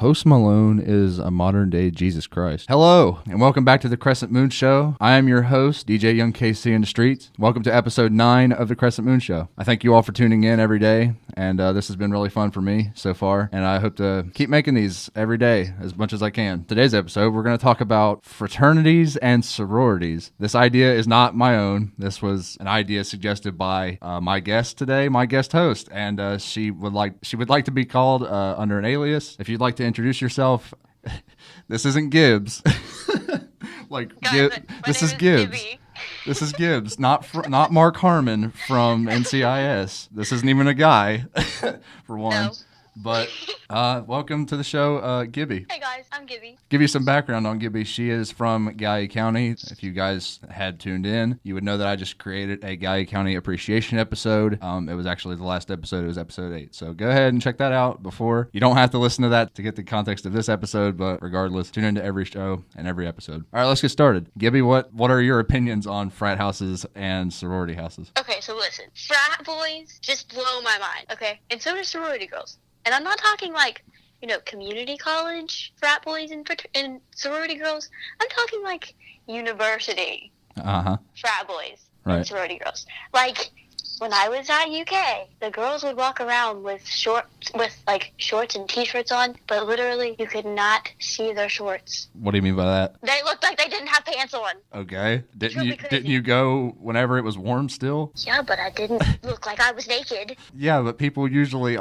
Post Malone is a modern-day Jesus Christ. Hello, and welcome back to the Crescent Moon Show. I am your host, DJ YoungKC in the streets. Welcome to episode 9 of the Crescent Moon Show. I thank you all for tuning in every day, and this has been really fun for me so far, and I hope to keep making these every day as much as I can. Today's episode, we're going to talk about fraternities and sororities. This idea is not my own. This was an idea suggested by my guest today, my guest host, and she would like to be called under an alias. If you'd like to introduce yourself, this isn't Gibbs. This is Gibbs. Gibby. This is Gibbs, not Mark Harmon from NCIS. This isn't even a guy, for one. No. But welcome to the show, Gibby. Hey guys, I'm Gibby. Give you some background on Gibby. She is from Gallia County. If you guys had tuned in, you would know that I just created a Gallia County appreciation episode. It was actually the last episode. It was episode 8. So go ahead and check that out before. You don't have to listen to that to get the context of this episode, but regardless, tune into every show and every episode. All right, let's get started. Gibby, what are your opinions on frat houses and sorority houses? Okay, so listen. Frat boys just blow my mind, okay? And so do sorority girls. And I'm not talking like, community college frat boys and sorority girls. I'm talking like university frat boys and sorority girls. Like, when I was at UK, the girls would walk around with shorts and t-shirts on, but literally you could not see their shorts. What do you mean by that? They looked like they didn't have pants on. Okay. Didn't you go whenever it was warm still? Yeah, but I didn't look like I was naked. Yeah, but people usually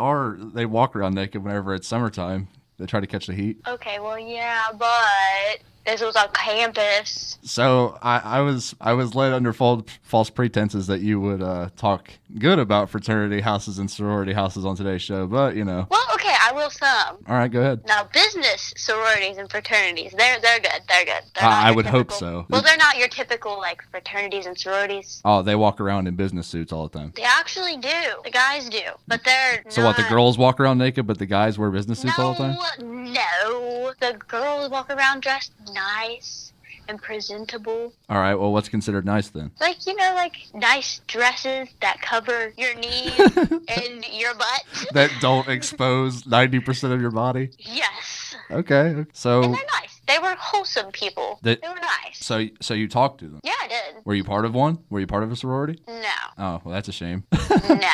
they walk around naked whenever it's summertime. They try to catch the heat. Okay, well, yeah, but this was on campus. So I was led under false pretenses that you would talk good about fraternity houses and sorority houses on today's show, but Well, okay, I will some. All right, go ahead. Now, business sororities and fraternities, they're good. They're good. I would hope so. Well, they're not your typical fraternities and sororities. Oh, they walk around in business suits all the time. They actually do. The guys do, but they're So not... what? The girls walk around naked, but the guys wear business suits all the time? No. The girls walk around dressed nice and presentable. All right, well, what's considered nice then? Like nice dresses that cover your knees and your butt. That don't expose 90% of your body? Yes. Okay, so... And they're nice. They were wholesome people. They were nice. So you talked to them? Yeah, I did. Were you part of one? Were you part of a sorority? No. Oh, well, that's a shame. No.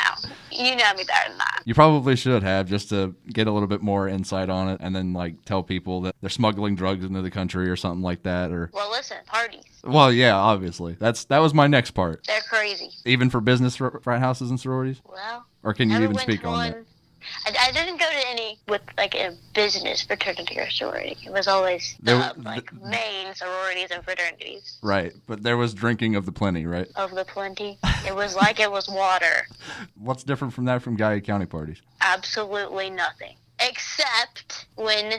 You know me better than that. You probably should have, just to get a little bit more insight on it, and then tell people that they're smuggling drugs into the country or something like that. Or well, listen, parties. Well, yeah, obviously. That was my next part. They're crazy. Even for business frat houses and sororities? Well, or can you even speak on that? I didn't go to any with a business fraternity or sorority. It was always main sororities and fraternities. Right, but there was drinking of the plenty, right? Of the plenty. It was like it was water. What's different from that from Gallia County parties? Absolutely nothing. Except when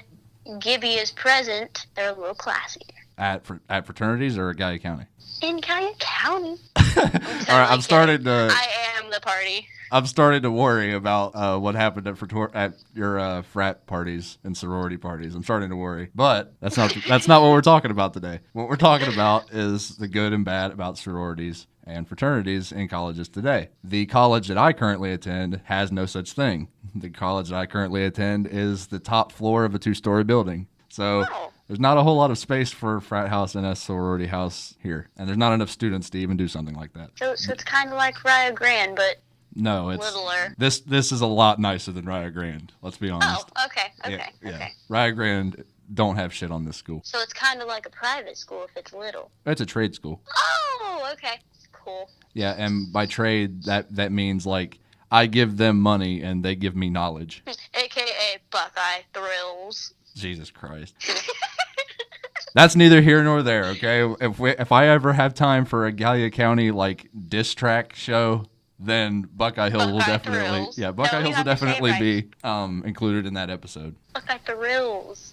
Gibby is present, they're a little classier. At fraternities or Gallia County? In Gallia County. All right, I'm starting to... I am the party. I'm starting to worry about what happened at your frat parties and sorority parties. I'm starting to worry, but that's not what we're talking about today. What we're talking about is the good and bad about sororities and fraternities in colleges today. The college that I currently attend has no such thing. The college that I currently attend is the top floor of a 2-story building. So there's not a whole lot of space for a frat house and a sorority house here, and there's not enough students to even do something like that. So it's kind of like Rio Grande, but no, it's littler. This is a lot nicer than Rio Grande. Let's be honest. Oh, okay. Yeah. Rio Grande don't have shit on this school. So it's kind of like a private school if it's little. It's a trade school. Oh, okay. Cool. Yeah, and by trade that means I give them money and they give me knowledge. AKA Buckeye Thrills. Jesus Christ. That's neither here nor there, okay? If I ever have time for a Gallia County diss track show, then Buckeye Hills will definitely be included in that episode. Buckeye Thrills.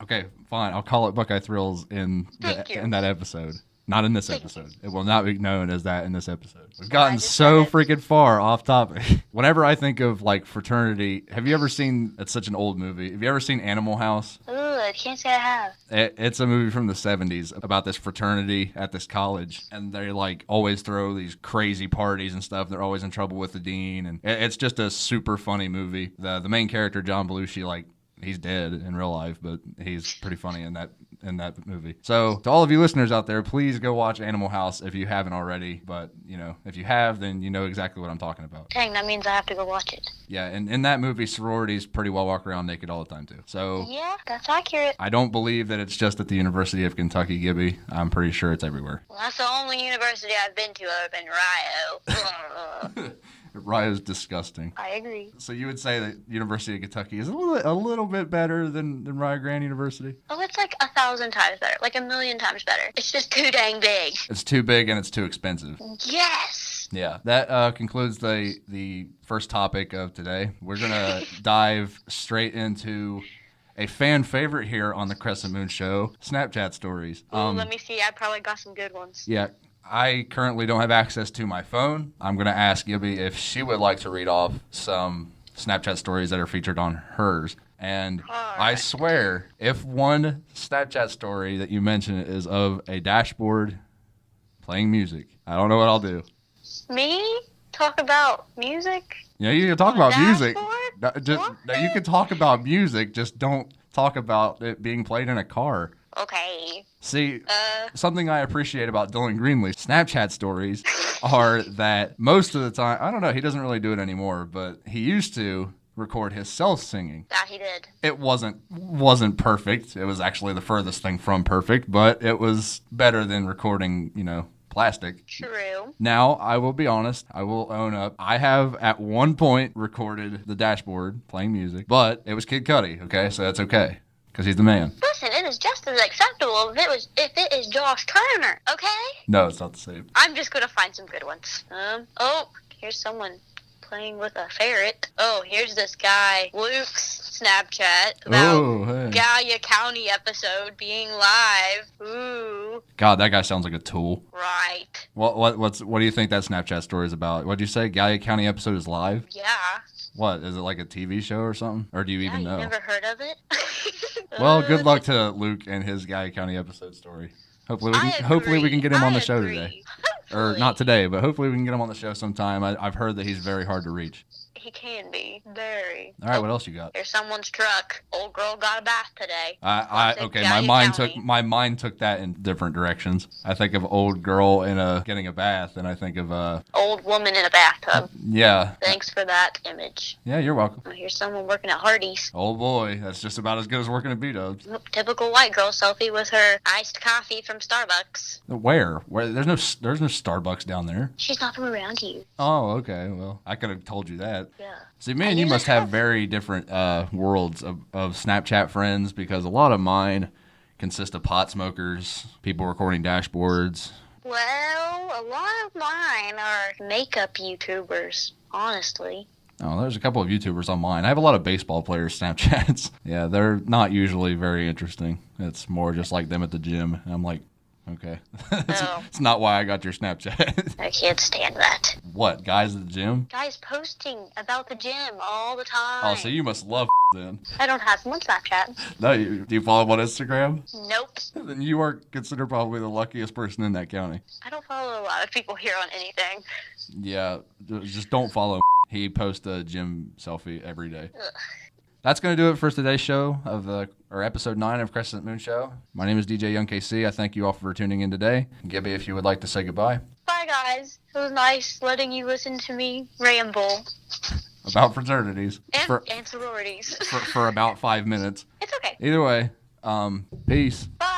Okay, fine. I'll call it Buckeye Thrills in that episode. Not in this episode. It will not be known as that in this episode. We've gotten so freaking far off topic. Whenever I think of fraternity, have you ever seen? It's such an old movie. Have you ever seen Animal House? Ooh, I can't say I have. It's a movie from the 70s about this fraternity at this college, and they always throw these crazy parties and stuff. They're always in trouble with the dean, and it's just a super funny movie. The main character, John Belushi, he's dead in real life, but he's pretty funny in that movie. So to all of you listeners out there, please go watch Animal House if you haven't already. But if you have, then you know exactly what I'm talking about. Dang, that means I have to go watch it. Yeah, and in that movie, sororities pretty well walk around naked all the time too. So yeah, that's accurate. I don't believe that it's just at the University of Kentucky, Gibby. I'm pretty sure it's everywhere. Well, that's the only university I've been to other than Rio. Rio's disgusting. I agree. So you would say that University of Kentucky is a little bit better than Rio Grande University? Oh, it's like 1,000 times better. Like 1,000,000 times better. It's just too dang big. It's too big and it's too expensive. Yes! Yeah, that concludes the first topic of today. We're going to dive straight into a fan favorite here on the Crescent Moon Show, Snapchat stories. Ooh, let me see. I probably got some good ones. Yeah. I currently don't have access to my phone. I'm going to ask Gibby if she would like to read off some Snapchat stories that are featured on hers. And I swear, if one Snapchat story that you mention is of a dashboard playing music, I don't know what I'll do. Me? Talk about music? Yeah, you can talk about music. No, you can talk about music, just don't talk about it being played in a car. Okay. See, something I appreciate about Dylan Greenlee's Snapchat stories are that most of the time, I don't know, he doesn't really do it anymore, but he used to record himself singing. Yeah, he did. It wasn't perfect. It was actually the furthest thing from perfect, but it was better than recording, plastic. True. Now, I will be honest. I will own up. I have at one point recorded the dashboard playing music, but it was Kid Cudi, okay? So that's okay. Because he's the man. Listen, it is just as acceptable if it is Josh Turner, okay? No, it's not the same. I'm just gonna find some good ones. Oh, here's someone playing with a ferret. Oh, here's this guy, Luke's Snapchat about Gallia County episode being live. Ooh. God, that guy sounds like a tool. Right. What do you think that Snapchat story is about? What'd you say? Gallia County episode is live? Yeah. What, is it like a TV show or something? Or do you even know? You never heard of it? Well, good luck to Luke and his Gallia County episode story. Hopefully we can get him on the show today. Or not today, but hopefully we can get him on the show sometime. I've heard that he's very hard to reach. He can be. Very. All right, what else you got? There's someone's truck. Old girl got a bath today. Okay, my mind took that in different directions. I think of old girl getting a bath, and I think of old woman in a bathtub. Yeah. Thanks for that image. Yeah, you're welcome. Here's someone working at Hardee's. Oh boy, that's just about as good as working at B-Dubs. Typical white girl selfie with her iced coffee from Starbucks. Where? There's no Starbucks down there. She's not from around you. Oh, okay. Well, I could have told you that. Yeah. See, me and you must have very different worlds of Snapchat friends, because a lot of mine consist of pot smokers, people recording dashboards. Well, a lot of mine are makeup YouTubers, honestly. Oh, there's a couple of YouTubers on mine. I have a lot of baseball players' Snapchats. Yeah, they're not usually very interesting. It's more just like them at the gym. And I'm like, okay. It's not why I got your Snapchat. I can't stand that. What, guys at the gym? Guys posting about the gym all the time. Oh, so you must love then. I don't have one Snapchat. No, do you follow him on Instagram? Nope. Then you are considered probably the luckiest person in that county. I don't follow a lot of people here on anything. Yeah, just don't follow him. He posts a gym selfie every day. Ugh. That's going to do it for today's show or episode 9 of Crescent Moon Show. My name is DJ YoungKC. I thank you all for tuning in today. Gibby, if you would like to say goodbye. Bye, guys. It was nice letting you listen to me ramble. About fraternities. And sororities. for about 5 minutes. It's okay. Either way, peace. Bye.